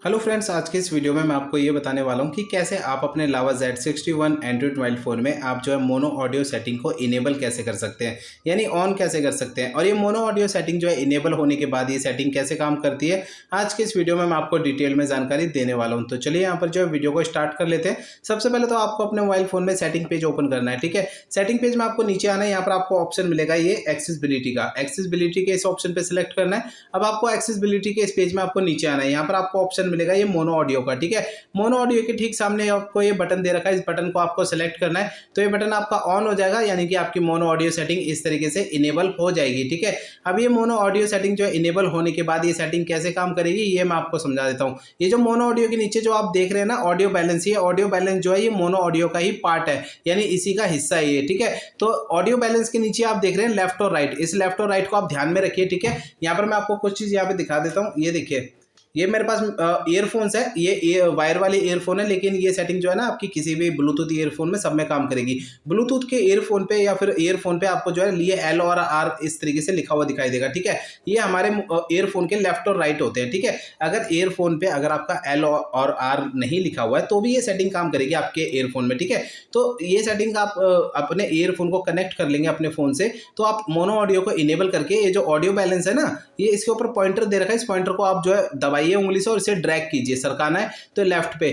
Hello friends, आज के इस वीडियो में मैं आपको ये बताने वाला हूँ कि कैसे आप अपने लावा Z61 एंड्रॉइड मोबाइल फ़ोन में आप जो है मोनो ऑडियो सेटिंग को इनेबल कैसे कर सकते हैं, यानी ऑन कैसे कर सकते हैं। और ये मोनो ऑडियो सेटिंग जो है इनेबल होने के बाद ये सेटिंग कैसे काम करती है, आज के इस वीडियो में मैं आपको डिटेल में जानकारी देने वाला हूँ। तो चलिए यहाँ पर जो है वीडियो को स्टार्ट कर लेते हैं। सबसे पहले तो आपको अपने मोबाइल फ़ोन में सेटिंग पेज ओपन करना है, ठीक है। सेटिंग पेज में आपको नीचे आना है, यहाँ पर आपको ऑप्शन मिलेगा ये एक्सेसिबिलिटी का। एक्सेसिबिलिटी के इस ऑप्शन पर सिलेक्ट करना है। अब आपको एक्सेसिबिलिटी के इस पेज में आपको नीचे आना है, यहाँ पर आपको ऑप्शन मिलेगा ये मोनो ऑडियो का, ठीक है। मोनो ऑडियो के ठीक सामने आपको ये बटन दे रखा है, इस बटन को आपको सेलेक्ट करना है। तो ये बटन आपका ऑन हो जाएगा, यानी कि आपकी मोनो ऑडियो सेटिंग इस तरीके से इनेबल हो जाएगी, ठीक है। अब ये मोनो ऑडियो सेटिंग जो है इनेबल होने के बाद ये सेटिंग कैसे काम करेगी ये मैं आपको समझा देता हूँ। ये जो मोनो ऑडियो के नीचे जो आप देख रहे हैं ना ऑडियो बैलेंस, ये ऑडियो बैलेंस जो है ये मोनो ऑडियो का ही पार्ट है, यानी इसी का हिस्सा है ये, ठीक है। तो ऑडियो बैलेंस के नीचे आप देख रहे हैं लेफ्ट और राइट, इस लेफ्ट और राइट को आप ध्यान में रखिए, ठीक है। यहाँ पर मैं आपको कुछ चीज यहाँ पे दिखा देता हूँ। ये देखिए, ये मेरे पास ईयरफोन्स है, ये वायर वाले ईयरफोन है, लेकिन ये सेटिंग जो है ना आपकी किसी भी ब्लूटूथ ईयरफोन में सब में काम करेगी। ब्लूटूथ के ईयरफोन पे या फिर ईयरफोन पे आपको जो है ये एल और आर इस तरीके से लिखा हुआ दिखाई देगा, ठीक है। ये हमारे ईयरफोन के लेफ्ट और राइट होते हैं, ठीक है। अगर ईयरफोन पे अगर आपका एल और आर नहीं लिखा हुआ है तो भी ये सेटिंग काम करेगी आपके ईयरफोन में, ठीक है। तो ये सेटिंग आप अपने ईयरफोन को कनेक्ट कर लेंगे अपने फोन से, तो आप मोनो ऑडियो को इनेबल करके ये जो ऑडियो बैलेंस है ना, ये इसके ऊपर पॉइंटर दे रखा है, इस पॉइंटर को आप जो है दबाइए उंगली से और इसे ड्रैग कीजिए, सरकाना है तो लेफ्ट पे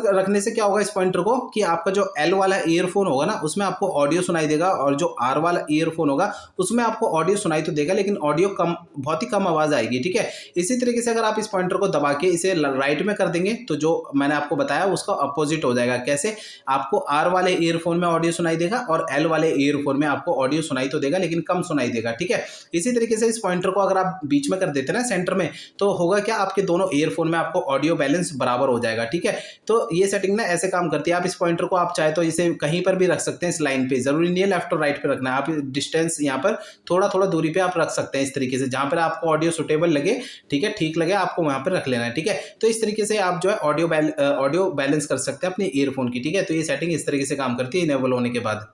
रखने से क्या होगा इस पॉइंटर को कि आपका जो एल वाला ईयरफोन होगा ना उसमें आपको ऑडियो सुनाई देगा, और जो आर वाला ईयरफोन होगा उसमें आपको ऑडियो सुनाई तो देगा लेकिन ऑडियो कम, बहुत ही कम आवाज आएगी, ठीक है। इसी तरीके से अगर आप इस पॉइंटर को दबा के इसे राइट में कर देंगे तो जो मैंने आपको बताया उसका अपोजिट हो जाएगा। कैसे? आपको आर वाले ईयरफोन में ऑडियो सुनाई देगा और एल वाले ईयरफोन में आपको ऑडियो सुनाई तो देगा लेकिन कम सुनाई देगा, ठीक है। इसी तरीके से इस पॉइंटर को अगर आप बीच में कर देते हैं ना सेंटर में, तो होगा क्या, आपके दोनों ईयरफोन में आपको ऑडियो बैलेंस बराबर हो जाएगा, ठीक है। तो ये सेटिंग ना ऐसे काम करती है। आप इस पॉइंटर को आप चाहे तो इसे कहीं पर भी रख सकते हैं, इस लाइन पे, जरूरी नहीं है लेफ्ट और राइट पे रखना है। आप डिस्टेंस यहाँ पर थोड़ा थोड़ा दूरी पे आप रख सकते हैं इस तरीके से, जहां पर आपको ऑडियो सुटेबल लगे, ठीक है, ठीक लगे आपको वहां पर रख लेना है, ठीक है। तो इस तरीके से आप जो है ऑडियो बैलेंस कर सकते हैं अपने ईयरफोन की, ठीक है। तो ये सेटिंग इस तरीके से काम करती है इनेबल होने के बाद।